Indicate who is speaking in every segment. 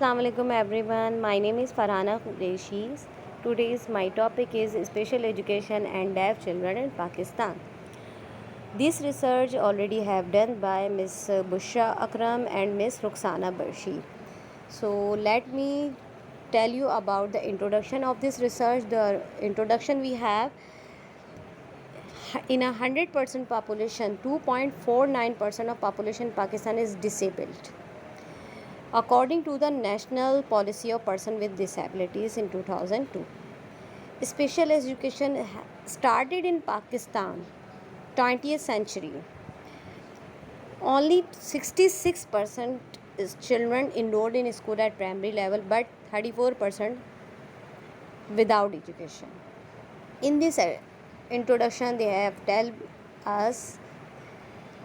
Speaker 1: Assalamu alaikum everyone. My name is Farhana Qureshi. Today's my topic is special education and deaf children in Pakistan. This research already have done by Ms. Bushra Akram and Ms. Rukhsana Barshi. So let me tell you about the introduction of this research. The introduction we have in a 100% population, 2.49% of population in Pakistan is disabled. According to the National Policy of Person with Disabilities in 2002, special education started in Pakistan 20th century. Only 66% is children enrolled in school at primary level, but 34% without education. In this introduction, they have told us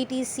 Speaker 1: ETC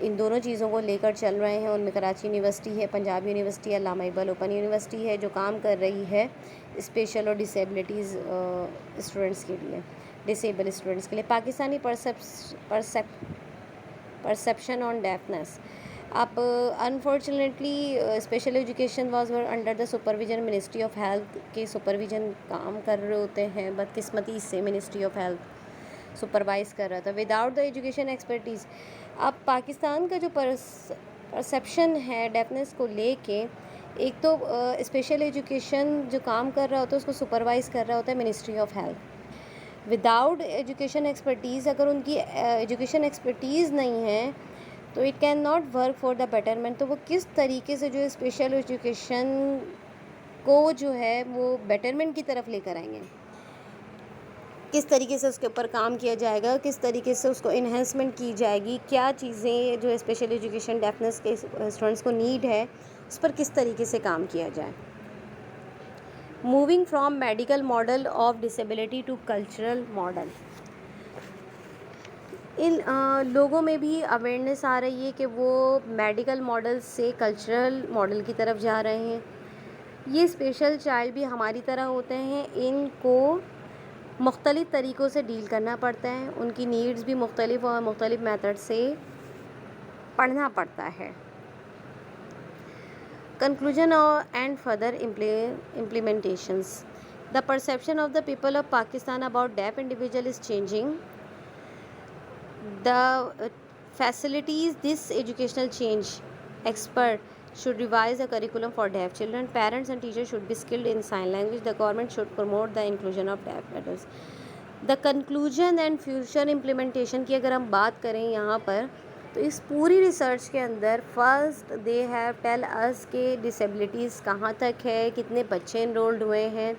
Speaker 1: ان دونوں چیزوں کو لے کر چل رہے ہیں. ان میں Karachi university ہے, پنجاب یونیورسٹی ہے, علامہ اقبال اوپن یونیورسٹی ہے جو کام کر رہی ہے اسپیشل اور ڈسیبلٹیز اسٹوڈنٹس کے لیے, ڈسیبل اسٹوڈنٹس کے لیے. پاکستانی پرسیپشن آن ڈیفنس. اب unfortunately special education was under the supervision ministry of health کے سپرویژن کام کر رہے ہوتے ہیں. بدقسمتی سے منسٹری آف ہیلتھ سپروائز کر رہا تھا وداؤٹ دا ایجوکیشن ایکسپرٹیز. اب پاکستان کا جو پرسیپشن ہے ڈیفنس کو لے کے, ایک تو اسپیشل ایجوکیشن جو کام کر رہا ہوتا ہے اس کو سپروائز کر رہا ہوتا ہے ministry of health. Without education expertise, اگر ان کی ایجوکیشن ایکسپرٹیز نہیں ہے تو it can not work for the betterment. تو وہ کس طریقے سے جو اسپیشل ایجوکیشن کو جو ہے وہ بیٹرمنٹ کی طرف لے کر آئیں گے, کس طریقے سے اس کے اوپر کام کیا جائے گا, کس طریقے سے اس کو انہینسمنٹ کی جائے گی, کیا چیزیں جو اسپیشل ایجوکیشن ڈیفنس کے اسٹوڈنٹس کو نیڈ ہے اس پر کس طریقے سے کام کیا جائے. Moving from medical model of disability to cultural model. ان لوگوں میں بھی اویئرنیس آ رہی ہے کہ وہ میڈیکل ماڈل سے کلچرل ماڈل کی طرف جا رہے ہیں. یہ اسپیشل چائلڈ بھی ہماری طرح ہوتے ہیں, ان کو مختلف طریقوں سے ڈیل کرنا پڑتا ہے, ان کی نیڈز بھی مختلف اور مختلف میتھڈ سے پڑھنا پڑتا ہے. Conclusion and further implementations. The perception of the people of Pakistan about deaf individual is changing. The facilities this educational change expert should revise the curriculum for deaf children. Parents and teachers should be skilled in sign language. The government should promote the inclusion of deaf adults. The conclusion and future implementation کی اگر ہم بات کریں یہاں پر, تو اس پوری research کے اندر first they have tell us کہ ڈسیبلٹیز کہاں تک ہے, کتنے بچے انرولڈ ہوئے ہیں,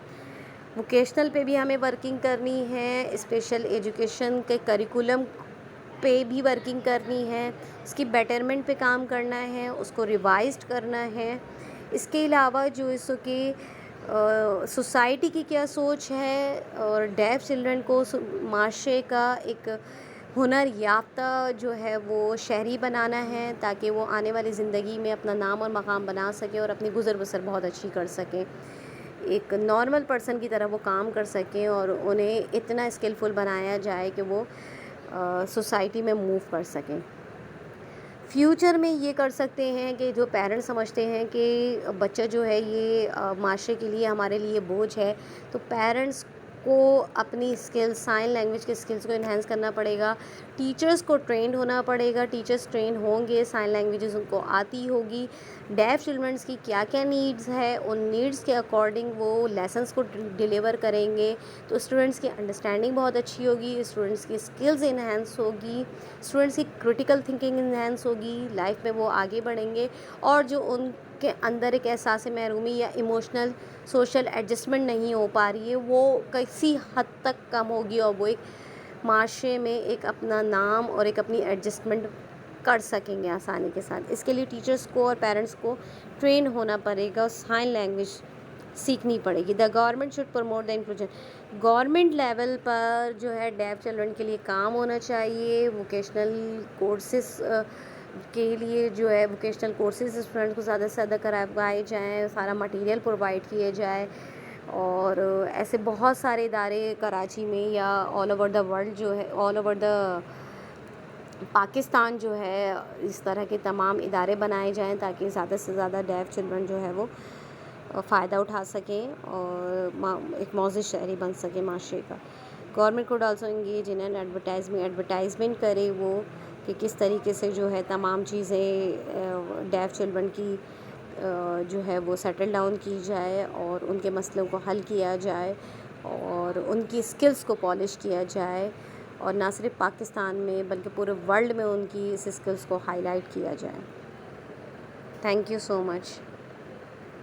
Speaker 1: ووکیشنل پہ بھی ہمیں ورکنگ کرنی ہے, اسپیشل ایجوکیشن کے کریکولم پہ بھی ورکنگ کرنی ہے, اس کی بیٹرمنٹ پہ کام کرنا ہے, اس کو ریوائزڈ کرنا ہے. اس کے علاوہ جو اس کی سوسائٹی کی کیا سوچ ہے, اور ڈیف چلڈرن کو معاشرے کا ایک ہنر یافتہ جو ہے وہ شہری بنانا ہے تاکہ وہ آنے والی زندگی میں اپنا نام اور مقام بنا سکیں اور اپنی گزر بسر بہت اچھی کر سکیں, ایک نارمل پرسن کی طرح وہ کام کر سکیں, اور انہیں اتنا اسکلفل بنایا جائے کہ وہ سوسائٹی میں موو کر سکیں. فیوچر میں یہ کر سکتے ہیں کہ جو پیرنٹس سمجھتے ہیں کہ بچہ جو ہے یہ معاشرے کے لیے ہمارے لیے بوجھ ہے, تو پیرنٹس کو اپنی اسکلز, سائن لینگویج کے اسکلز کو انہینس کرنا پڑے گا. ٹیچرز کو ٹرینڈ ہونا پڑے گا, ٹیچرز ٹرین ہوں گے, سائن لینگویجز ان کو آتی ہوگی. ڈیف چلڈرنس کی کیا کیا نیڈز ہے, ان نیڈز کے اکارڈنگ وہ لیسنس کو ڈیلیور کریں گے, تو اسٹوڈنٹس کی انڈرسٹینڈنگ بہت اچھی ہوگی, اسٹوڈنٹس کی اسکلز انہینس ہوگی, اسٹوڈنٹس کی کرٹیکل تھنکنگ انہینس ہوگی, لائف میں وہ آگے بڑھیں گے. اور جو ان کے اندر ایک احساس محرومی یا ایموشنل سوشل ایڈجسٹمنٹ نہیں ہو پا رہی ہے, وہ کسی حد تک کم ہوگی, اور وہ ایک معاشرے میں ایک اپنا نام اور ایک اپنی ایڈجسٹمنٹ کر سکیں گے آسانی کے ساتھ. اس کے لیے ٹیچرز کو اور پیرنٹس کو ٹرین ہونا پڑے گا, اور سائن لینگویج سیکھنی پڑے گی. The government should promote the inclusion. Government level پر جو ہے ڈیف چلڈرن کے لیے کام ہونا چاہیے. ووکیشنل کورسز کے لیے جو ہے ووکیشنل کورسز اسٹوڈنٹ کو زیادہ سے زیادہ کروائے جائیں, سارا مٹیریل پرووائڈ کیے جائے, اور ایسے بہت سارے ادارے کراچی میں یا آل اوور دا ورلڈ جو ہے, آل اوور دا پاکستان جو ہے, اس طرح کے تمام ادارے بنائے جائیں تاکہ زیادہ سے زیادہ ڈیف چلڈرن جو ہے وہ فائدہ اٹھا سکیں اور ایک معزز شہری بن سکے معاشرے کا. Government could also engage in advertisement کرے وہ کہ کس طریقے سے جو ہے تمام چیزیں ڈیف چلڈرن کی جو ہے وہ سیٹل ڈاؤن کی جائے, اور ان کے مسئلوں کو حل کیا جائے, اور ان کی اسکلز کو پالش کیا جائے, اور نہ صرف پاکستان میں بلکہ پورے ورلڈ میں ان کی اس اسکلز کو ہائی لائٹ کیا جائے. Thank you so much.